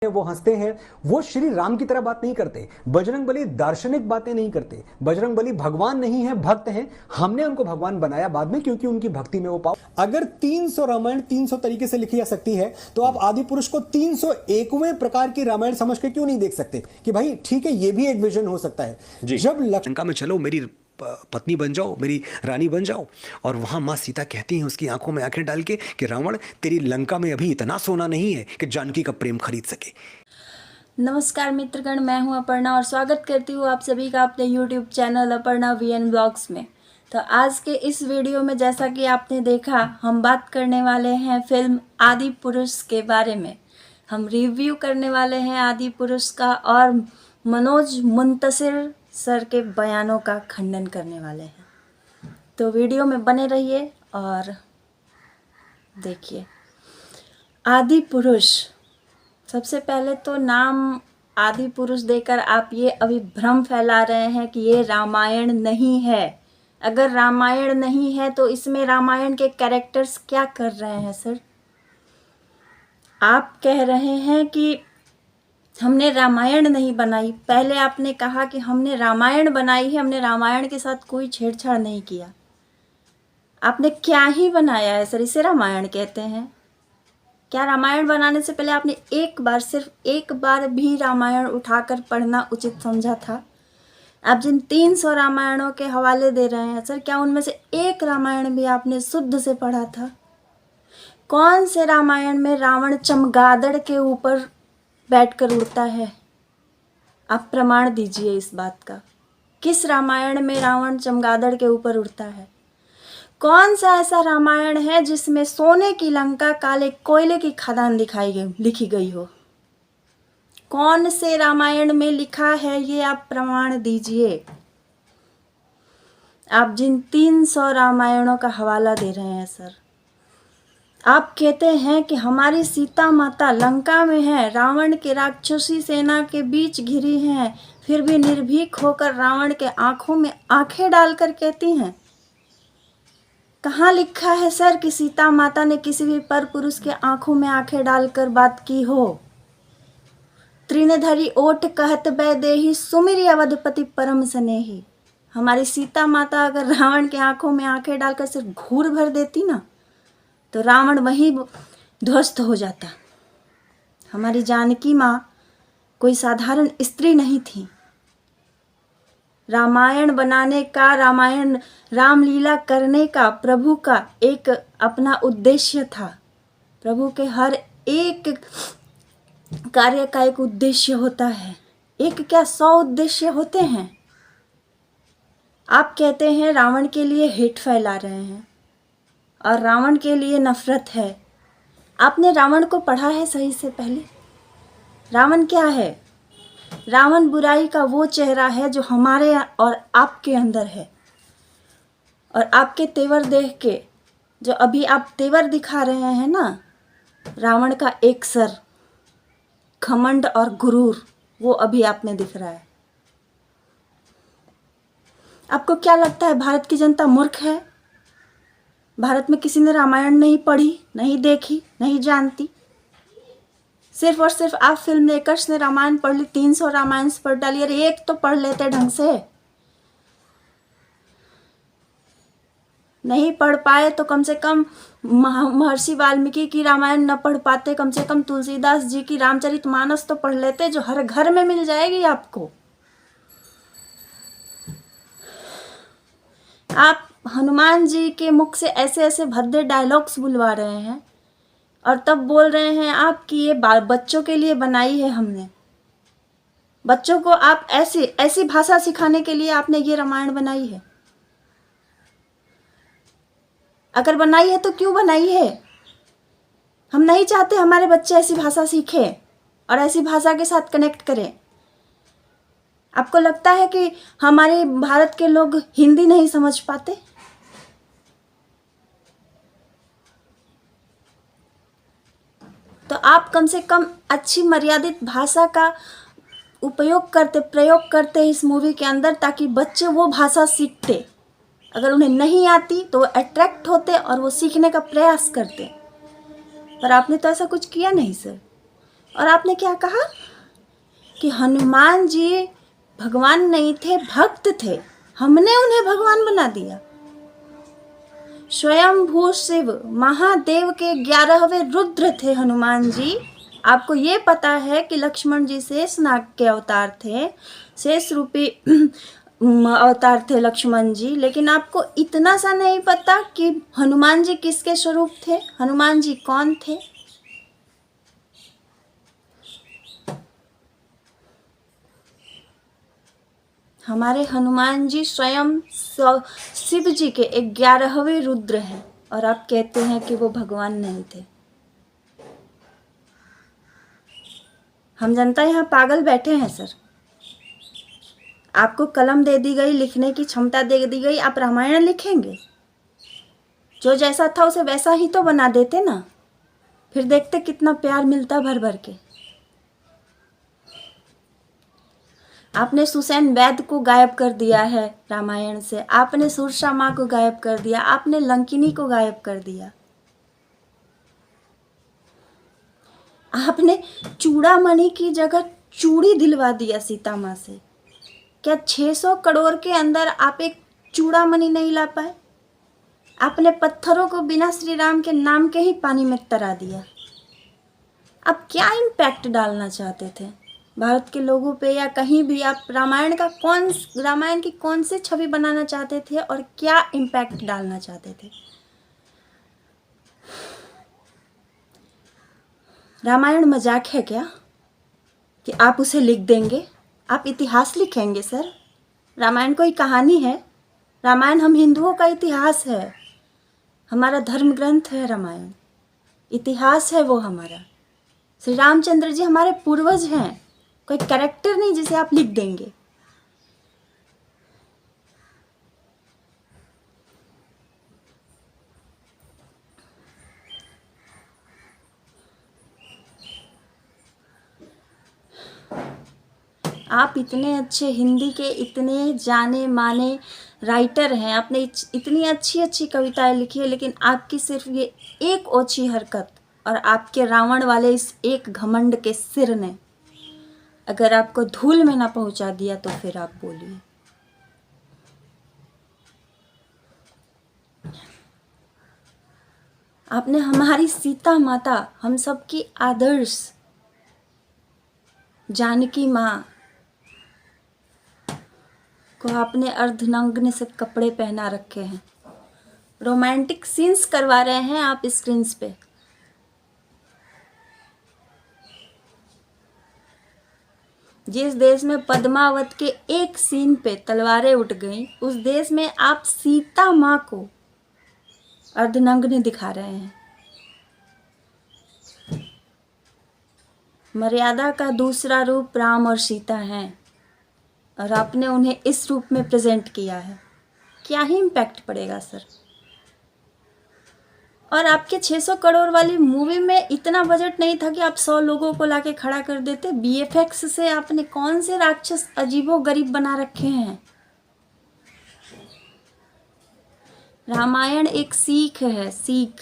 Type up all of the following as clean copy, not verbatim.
वो हंसते हैं, वो श्री राम की तरह बात नहीं करते। बजरंगबली दार्शनिक बातें नहीं करते। बजरंगबली भगवान नहीं है, भक्त हैं। हमने उनको भगवान बनाया बाद में, क्योंकि उनकी भक्ति में वो पाओ। अगर 300 रामायण 300 तरीके से लिखी जा सकती है, तो आप आदि पुरुष को 301वें प्रकार की रामायण समझ के क्यों नहीं देख सकते कि भाई ठीक है, ये भी एक विजन हो सकता है। जब लंका में चलो, मेरी पत्नी बन जाओ, मेरी रानी बन जाओ, और वहां मां सीता कहती हैं उसकी आंखों में आंखें डाल के कि रावण, तेरी लंका में अभी इतना सोना नहीं है कि जानकी का प्रेम खरीद सके। नमस्कार मित्रगण, मैं हूं अपर्णा और स्वागत करती हूं आप सभी का अपने YouTube channel Aparna VN blogs में। तो आज के इस वीडियो में जैसा कि आपने देखा, हम बात करने वाले हैं फिल्म आदि पुरुष के बारे में। हम रिव्यू करने वाले हैं आदि पुरुष का और मनोज मुंतशिर सर के बयानों का खंडन करने वाले हैं। तो वीडियो में बने रहिए और देखिए। आदि पुरुष, सबसे पहले तो नाम आदि पुरुष देकर आप ये अभी भ्रम फैला रहे हैं कि ये रामायण नहीं है। अगर रामायण नहीं है तो इसमें रामायण के कैरेक्टर्स क्या कर रहे हैं सर? आप कह रहे हैं कि हमने रामायण नहीं बनाई। पहले आपने कहा कि हमने रामायण बनाई है, हमने रामायण के साथ कोई छेड़छाड़ नहीं किया। आपने क्या ही बनाया है सर? इसे रामायण कहते हैं क्या? रामायण बनाने से पहले आपने एक बार, सिर्फ एक बार भी रामायण उठाकर पढ़ना उचित समझा था? आप जिन 300 रामायणों के हवाले दे रहे हैं सर, क्या उनमें से एक रामायण भी आपने शुद्ध से पढ़ा था? कौन से रामायण में रावण चमगादड़ के ऊपर बैठकर उड़ता है? आप प्रमाण दीजिए इस बात का। किस रामायण में रावण चमगादड़ के ऊपर उड़ता है? कौन सा ऐसा रामायण है जिसमें सोने की लंका काले कोयले की खदान लिखी गई हो? कौन से रामायण में लिखा है ये आप प्रमाण दीजिए। आप जिन 300 रामायणों का हवाला दे रहे हैं सर, आप कहते हैं कि हमारी सीता माता लंका में है, रावण के राक्षसी सेना के बीच घिरी हैं, फिर भी निर्भीक होकर रावण के आंखों में आंखें डालकर कहती हैं। कहाँ लिखा है सर कि सीता माता ने किसी भी पर पुरुष के आंखों में आंखें डालकर बात की हो? त्रिनधरी ओठ कहत बै देही, सुमिरि अवधपति परम स्नेही। हमारी सीता माता अगर रावण के आंखों में आंखें डालकर सिर्फ घूर भर देती ना, तो रावण वहीं ध्वस्त हो जाता। हमारी जानकी माँ कोई साधारण स्त्री नहीं थी। रामायण बनाने का, रामायण रामलीला करने का प्रभु का एक अपना उद्देश्य था। प्रभु के हर एक कार्य का एक उद्देश्य होता है। एक क्या 100 उद्देश्य होते हैं। आप कहते हैं रावण के लिए हेट फैला रहे हैं और रावण के लिए नफरत है। आपने रावण को पढ़ा है सही से पहले? रावण क्या है? रावण बुराई का वो चेहरा है जो हमारे और आपके अंदर है। और आपके तेवर देख के, जो अभी आप तेवर दिखा रहे हैं ना, रावण का एक सर, घमंड और गुरूर, वो अभी आप में दिख रहा है। आपको क्या लगता है भारत की जनता मूर्ख है? भारत में किसी ने रामायण नहीं पढ़ी, नहीं देखी, नहीं जानती? सिर्फ और सिर्फ आप फिल्म मेकर्स ने रामायण पढ़ ली, 300 रामायण पढ़ डाली। अरे एक तो पढ़ लेते ढंग से। नहीं पढ़ पाए तो कम से कम महर्षि वाल्मीकि की रामायण न पढ़ पाते, कम से कम तुलसीदास जी की रामचरितमानस तो पढ़ लेते, जो हर घर में मिल जाएगी आपको। आप हनुमान जी के मुख से ऐसे ऐसे भद्दे डायलॉग्स बुलवा रहे हैं और तब बोल रहे हैं आप कि ये बच्चों के लिए बनाई है हमने। बच्चों को आप ऐसी भाषा सिखाने के लिए आपने ये रामायण बनाई है? अगर बनाई है तो क्यों बनाई है? हम नहीं चाहते हमारे बच्चे ऐसी भाषा सीखें और ऐसी भाषा के साथ कनेक्ट करें। आपको लगता है कि हमारे भारत के लोग हिंदी नहीं समझ पाते? तो आप कम से कम अच्छी मर्यादित भाषा का प्रयोग करते इस मूवी के अंदर, ताकि बच्चे वो भाषा सीखते। अगर उन्हें नहीं आती तो वो अट्रैक्ट होते और वो सीखने का प्रयास करते। पर आपने तो ऐसा कुछ किया नहीं सर। और आपने क्या कहा कि हनुमान जी भगवान नहीं थे, भक्त थे, हमने उन्हें भगवान बना दिया। स्वयंभू शिव महादेव के 11वें रुद्र थे हनुमान जी। आपको ये पता है कि लक्ष्मण जी शेषनाग के अवतार थे, शेष रूपी अवतार थे लक्ष्मण जी, लेकिन आपको इतना सा नहीं पता कि हनुमान जी किसके स्वरूप थे, हनुमान जी कौन थे। हमारे हनुमान जी स्वयं शिव जी के 11वें रुद्र हैं और आप कहते हैं कि वो भगवान नहीं थे। हम जनता यहाँ पागल बैठे हैं सर। आपको कलम दे दी गई, लिखने की क्षमता दे दी गई, आप रामायण लिखेंगे? जो जैसा था उसे वैसा ही तो बना देते ना, फिर देखते कितना प्यार मिलता भर भर के। आपने सुसैन वैद्य को गायब कर दिया है रामायण से, आपने सुरसा माँ को गायब कर दिया, आपने लंकिनी को गायब कर दिया, आपने चूड़ामणि की जगह चूड़ी दिलवा दिया सीता माँ से। क्या 600 करोड़ के अंदर आप एक चूड़ामणि नहीं ला पाए? आपने पत्थरों को बिना श्री राम के नाम के ही पानी में तरा दिया। आप क्या इम्पैक्ट डालना चाहते थे भारत के लोगों पे, या कहीं भी? आप रामायण की कौन सी छवि बनाना चाहते थे और क्या इम्पैक्ट डालना चाहते थे? रामायण मजाक है क्या कि आप उसे लिख देंगे? आप इतिहास लिखेंगे सर। रामायण कोई कहानी है? रामायण हम हिंदुओं का इतिहास है, हमारा धर्म ग्रंथ है रामायण, इतिहास है वो हमारा। श्री रामचंद्र जी हमारे पूर्वज हैं, कोई कैरेक्टर नहीं जिसे आप लिख देंगे। आप इतने अच्छे हिंदी के इतने जाने माने राइटर हैं, आपने इतनी अच्छी अच्छी कविताएं लिखी है, लेकिन आपकी सिर्फ ये एक ओछी हरकत और आपके रावण वाले इस एक घमंड के सिर ने अगर आपको धूल में ना पहुंचा दिया तो फिर आप बोलिए। आपने हमारी सीता माता, हम सबकी आदर्श जानकी माँ को आपने अर्धनग्न से कपड़े पहना रखे हैं, रोमांटिक सीन्स करवा रहे हैं आप स्क्रीन्स पे। जिस देश में पद्मावत के एक सीन पे तलवारें उठ गईं, उस देश में आप सीता माँ को अर्धनग्न दिखा रहे हैं। मर्यादा का दूसरा रूप राम और सीता हैं और आपने उन्हें इस रूप में प्रेजेंट किया है। क्या ही इम्पैक्ट पड़ेगा सर? और आपके 600 करोड़ वाली मूवी में इतना बजट नहीं था कि आप 100 लोगों को लाके खड़ा कर देते। BFX से आपने कौन से राक्षस अजीबो गरीब बना रखे हैं। रामायण एक सीख है, सीख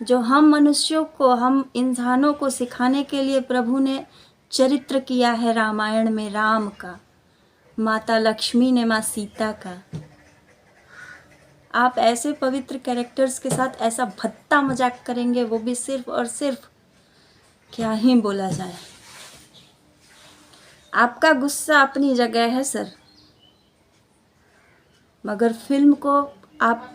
जो हम मनुष्यों को, हम इंसानों को सिखाने के लिए प्रभु ने चरित्र किया है रामायण में, राम का, माता लक्ष्मी ने माँ सीता का। आप ऐसे पवित्र कैरेक्टर्स के साथ ऐसा भद्दा मजाक करेंगे, वो भी सिर्फ और सिर्फ, क्या ही बोला जाए। आपका गुस्सा अपनी जगह है सर, मगर फिल्म को आप